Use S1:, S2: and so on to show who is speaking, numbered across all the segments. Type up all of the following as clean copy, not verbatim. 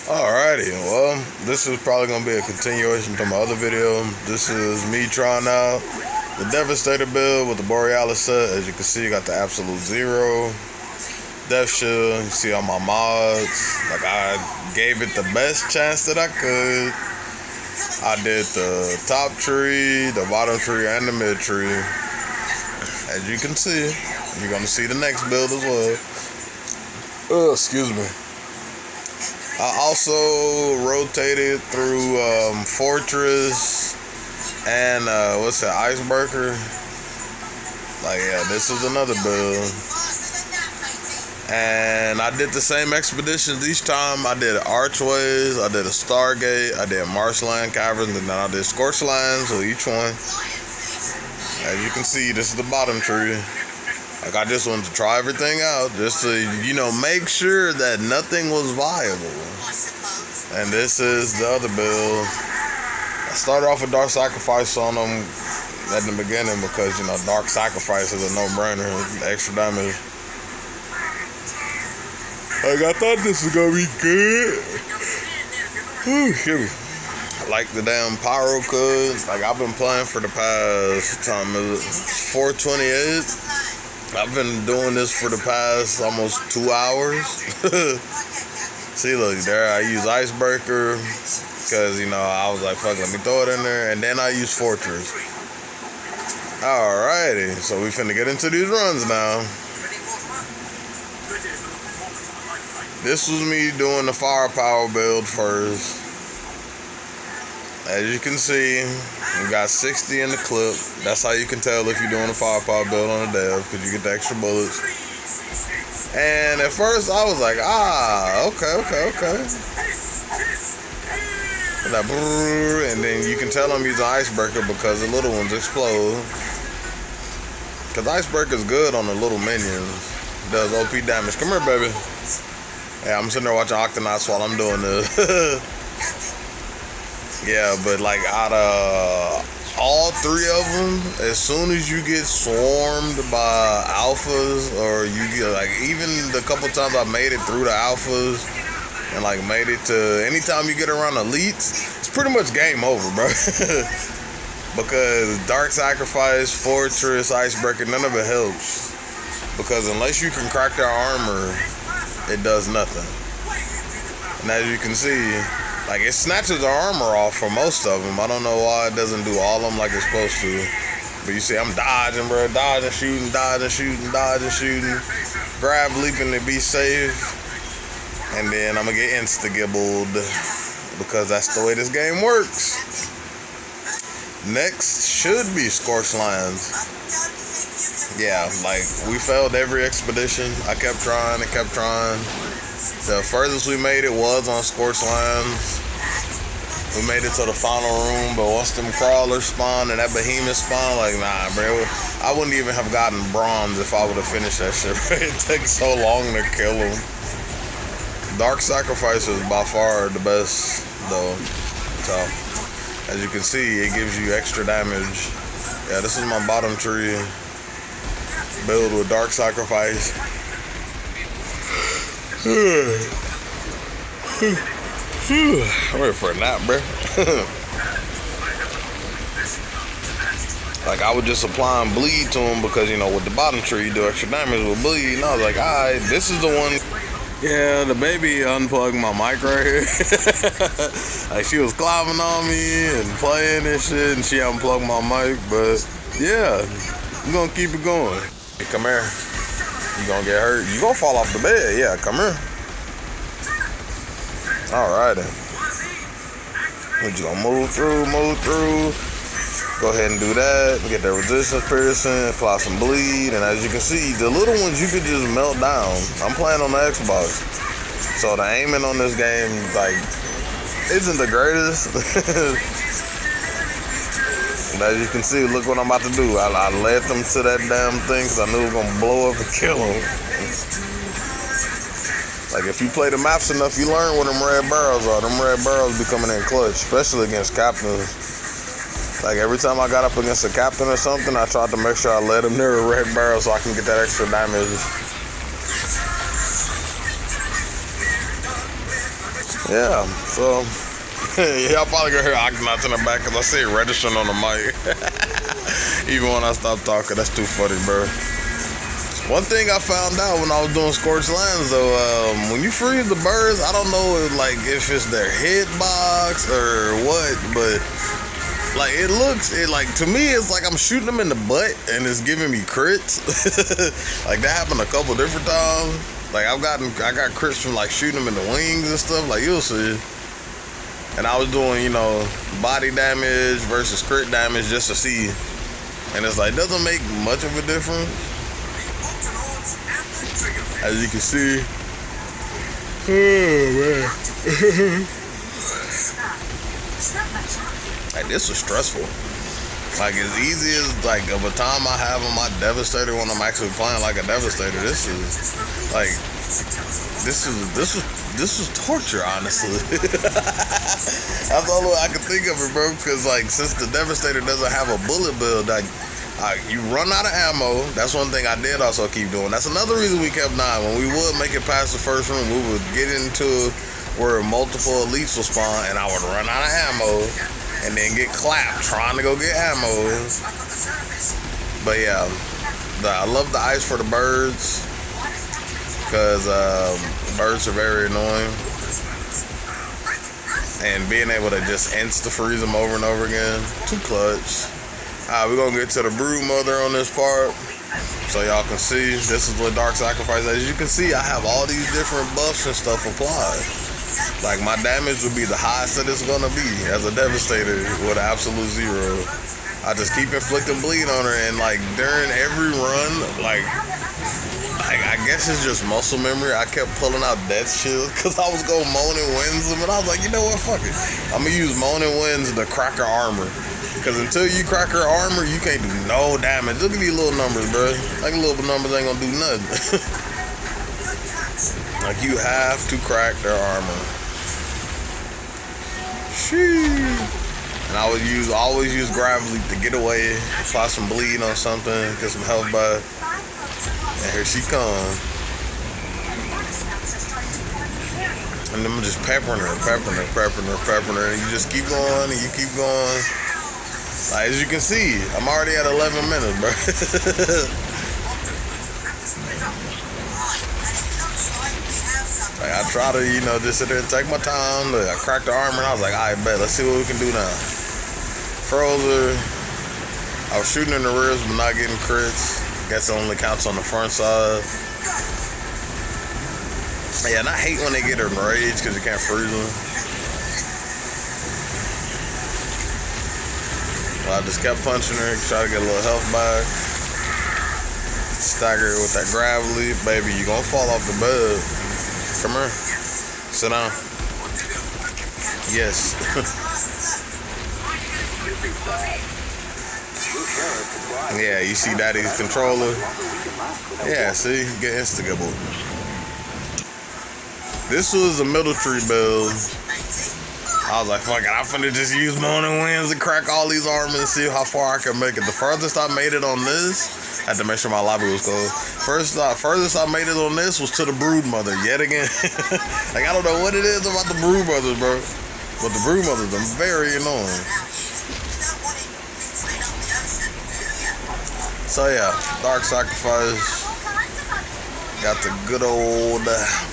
S1: Alrighty, well, this is probably going to be a continuation to my other video. This is me trying out the Devastator build with the Borealis set. As you can see, got the Absolute Zero, Death Shield. You see all my mods. Like, I gave it the best chance that I could. I did the top tree, the bottom tree, and the mid tree. As you can see, you're going to see the next build as well. Excuse me. I also rotated through Fortress and what's that, Icebreaker. Like, yeah, this is another build. And I did the same expeditions each time. I did Archways, I did a Stargate, I did Marshland Caverns, and then I did Scorched Lands on each one. As you can see, this is the bottom tree. Like, I just wanted to try everything out, just to, make sure that nothing was viable. And this is the other build. I started off with Dark Sacrifice on them at the beginning because, Dark Sacrifice is a no-brainer, extra damage. Like, I thought this was gonna be good. Ooh, shit me. I like the damn Pyro Cud. Like, I've been playing for the past, what time is it? 4:28. I've been doing this for the past almost 2 hours. See, look, there I use Icebreaker because, I was like, fuck, let me throw it in there. And then I use Fortress. Alrighty, so we finna get into these runs now. This was me doing the firepower build first. As you can see, we got 60 in the clip. That's how you can tell if you're doing a firepower build on a dev, because you get the extra bullets. And at first I was like, okay. And then you can tell I'm using Icebreaker because the little ones explode. Because Icebreaker is good on the little minions. It does OP damage. Come here, baby. Yeah, I'm sitting there watching Octonauts while I'm doing this. Yeah, but like out of all three of them, as soon as you get swarmed by alphas, or you get like, even the couple times I made it through the alphas and like made it to, anytime you get around elites, it's pretty much game over, bro. Because Dark Sacrifice, Fortress, Icebreaker, none of it helps. Because unless you can crack their armor, it does nothing. And as you can see, like, it snatches the armor off for most of them. I don't know why it doesn't do all of them like it's supposed to. But you see, I'm dodging, bro. Dodging, shooting, dodging, shooting, dodging, shooting. Grab, leaping to be safe. And then I'm going to get insta-gibbled. Because that's the way this game works. Next should be Scorched Lands. Yeah, like, we failed every expedition. I kept trying and kept trying. The furthest we made it was on Scorched Lands. We made it to the final room, but once them crawlers spawned and that behemoth spawned, like, nah, bro. I wouldn't even have gotten bronze if I would have finished that shit, bro. It takes so long to kill them. Dark Sacrifice is by far the best, though. So, as you can see, it gives you extra damage. Yeah, this is my bottom tree build with Dark Sacrifice. I'm ready for a nap, bro. Like, I was just applying bleed to him because, with the bottom tree, you do extra damage with bleed. And I was like, alright, this is the one. Yeah, the baby unplugged my mic right here. Like, she was climbing on me and playing and shit, and she unplugged my mic. But, yeah, I'm going to keep it going. Hey, come here. You gonna get hurt. You gonna fall off the bed. Yeah, come here. Alrighty. We're just gonna move through. Go ahead and do that. Get that resistance piercing. Apply some bleed. And as you can see, the little ones you could just melt down. I'm playing on the Xbox. So the aiming on this game, like, isn't the greatest. And as you can see, look what I'm about to do. I led them to that damn thing because I knew it was going to blow up and kill them. Like, if you play the maps enough, you learn what them red barrels are. Them red barrels be coming in clutch, especially against captains. Like, every time I got up against a captain or something, I tried to make sure I led him near a red barrel so I can get that extra damage. Yeah, so y'all probably gonna hear Octonauts in the back because I see it registering on the mic. Even when I stop talking, that's too funny, bro. One thing I found out when I was doing Scorched Lands, though, when you freeze the birds, I don't know if it's their hitbox or what, but like to me it's like I'm shooting them in the butt and it's giving me crits. Like that happened a couple different times. Like I got crits from like shooting them in the wings and stuff. Like you'll see. And I was doing body damage versus crit damage just to see, and it's like doesn't make much of a difference. As you can see. Oh man. Like this was stressful. Like as easy as of a time I have on my Devastator when I'm actually playing like a Devastator, this was torture, honestly. That's the only way I can think of it, bro. Because since the Devastator doesn't have a bullet build, you run out of ammo. That's one thing I did also keep doing. That's another reason we kept 9. When we would make it past the first room, we would get into where multiple elites will spawn, and I would run out of ammo and then get clapped trying to go get ammo. But yeah, I love the ice for the birds because birds are very annoying, and being able to just insta-freeze them over and over again, too clutch. We're gonna get to the Brood Mother on this part so y'all can see. This is what Dark Sacrifice. As you can see, I have all these different buffs and stuff applied. Like my damage would be the highest that it's gonna be as a Devastator with absolute 0. I just keep inflicting bleed on her, and during every run, I guess it's just muscle memory. I kept pulling out Death Shield because I was going Moaning Winds them, and I was like, you know what, fuck it. I'm gonna use Moaning Winds to crack her armor. Because until you crack her armor, you can't do no damage. Look at these little numbers, bro. Little numbers ain't gonna do nothing. You have to crack their armor. Sheesh. And I would always use Gravely to get away, apply some bleed on something, get some health back. And here she comes. And I'm just peppering her. And you just keep going and you keep going. As you can see, I'm already at 11 minutes, bro. I try to, just sit there and take my time. Look, I cracked the armor and I was like, all right, bet, let's see what we can do now. Froze her. I was shooting in the rears but not getting crits. Guess it only counts on the front side. Yeah, and I hate when they get enraged because you can't freeze them. I just kept punching her, try to get a little health back. Stagger her with that Gravely. Baby, you gonna fall off the bed. Come here. Sit down. Yes. Yeah, you see Daddy's controller? Yeah, see? Get instigable. This was a military build. I was like, fuck it, I'm finna just use Moaning Winds and crack all these armors and see how far I can make it. The furthest I made it on this, I had to make sure my lobby was closed. Furthest I made it on this was to the Brood Mother, yet again. I don't know what it is about the Brood Mothers, bro. But the Brood Mothers are very annoying. So yeah, Dark Sacrifice. Got the good old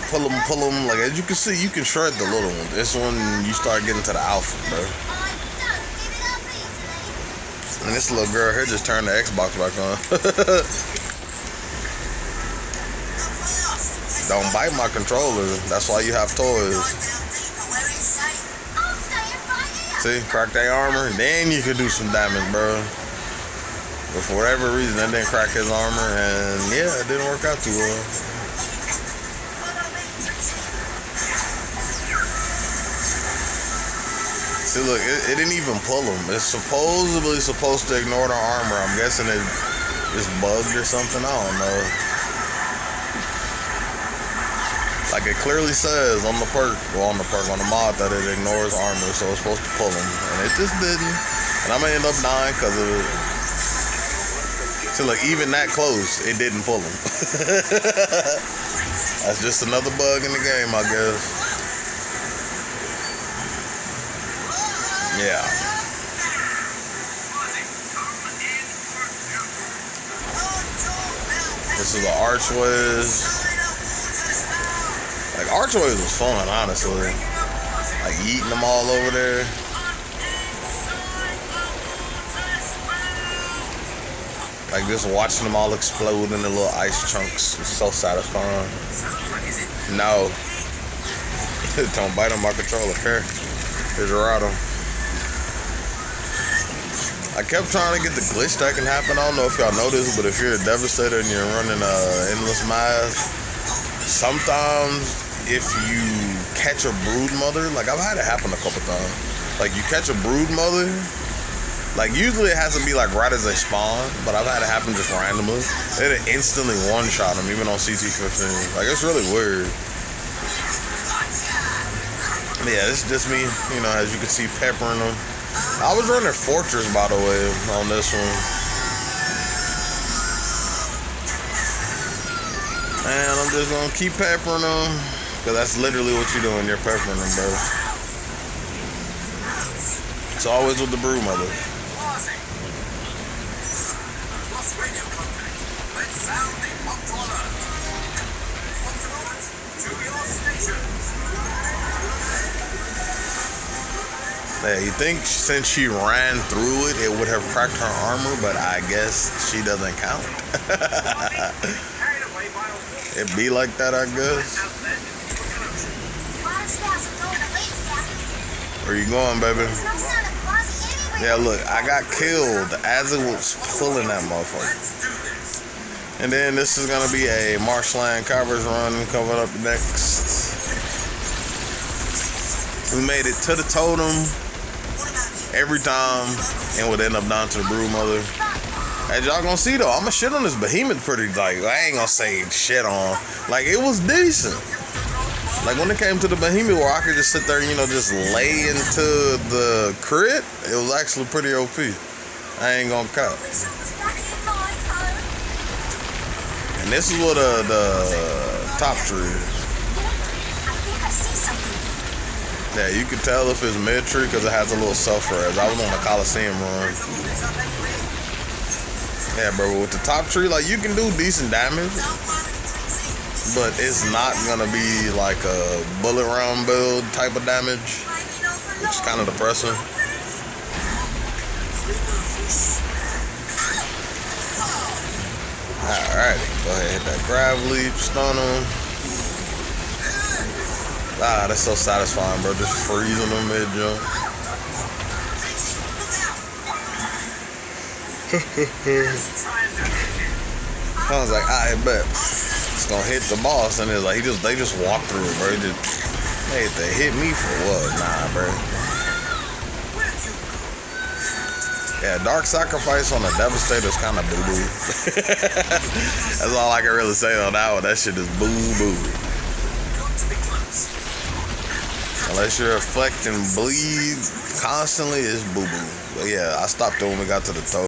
S1: pull them. As you can see, you can shred the little one. This one, you start getting to the alpha, bro. And this little girl here just turned the Xbox back on. Don't bite my controller. That's why you have toys. See, crack their armor. Then you can do some damage, bro. But for whatever reason, that didn't crack his armor, and yeah, it didn't work out too well. See, look, it didn't even pull him. It's supposedly supposed to ignore the armor. I'm guessing it's bugged or something. I don't know. It clearly says on the perk, on the mod, that it ignores armor, so it's supposed to pull him, and it just didn't. And I'm gonna end up dying because of it. So look, even that close, it didn't pull him. That's just another bug in the game, I guess. Yeah. This is the archways. Like, archways was fun, honestly. Like, eating them all over there. Like, just watching them all explode in the little ice chunks was so satisfying. No. Don't bite on my controller. Here. Here's a rattle. I kept trying to get the glitch that can happen. I don't know if y'all know this, but if you're a Devastator and you're running endless mass, sometimes if you catch a brood mother, like I've had it happen a couple times. Like you catch a brood mother, like usually it has to be like right as they spawn, but I've had it happen just randomly. It'll instantly one-shot them, even on CT-15. Like it's really weird. Yeah, it's just me, you know, as you can see, peppering them. I was running Fortress, by the way, on this one. And I'm just gonna keep peppering them, because that's literally what you're doing. You're peppering them, bro. It's always with the brood mother. Yeah, you think since she ran through it, it would have cracked her armor, but I guess she doesn't count. It be like that, I guess. Where you going, baby? Yeah, look, I got killed as it was pulling that motherfucker. And then this is gonna be a Marshland Covers run coming up next. We made it to the totem every time and would end up down to the brood mother. As y'all gonna see though, I'ma shit on this behemoth pretty, like, I ain't gonna say shit on. Like, it was decent. Like, when it came to the behemoth where I could just sit there, you know, just lay into the crit, it was actually pretty OP. I ain't gonna cut. And this is what the top tree is. Yeah, you can tell if it's mid-tree because it has a little self-res. I was on the Coliseum run. Yeah, bro, with the top tree, like, you can do decent damage, but it's not gonna be like a bullet round build type of damage, which is kind of depressing. Alrighty, go ahead, hit that grab leap, stun him. Ah, that's so satisfying, bro. Just freezing them mid-jump. I was like, I bet it's gonna hit the boss, and it's like they just walk through it, bro. They hit me for what? Nah, bro. Yeah, Dark Sacrifice on the Devastator is kind of boo-boo. That's all I can really say on that one. That shit is boo-boo. Unless you're affecting bleed constantly, it's boo-boo. But yeah, I stopped it when we got to the toe.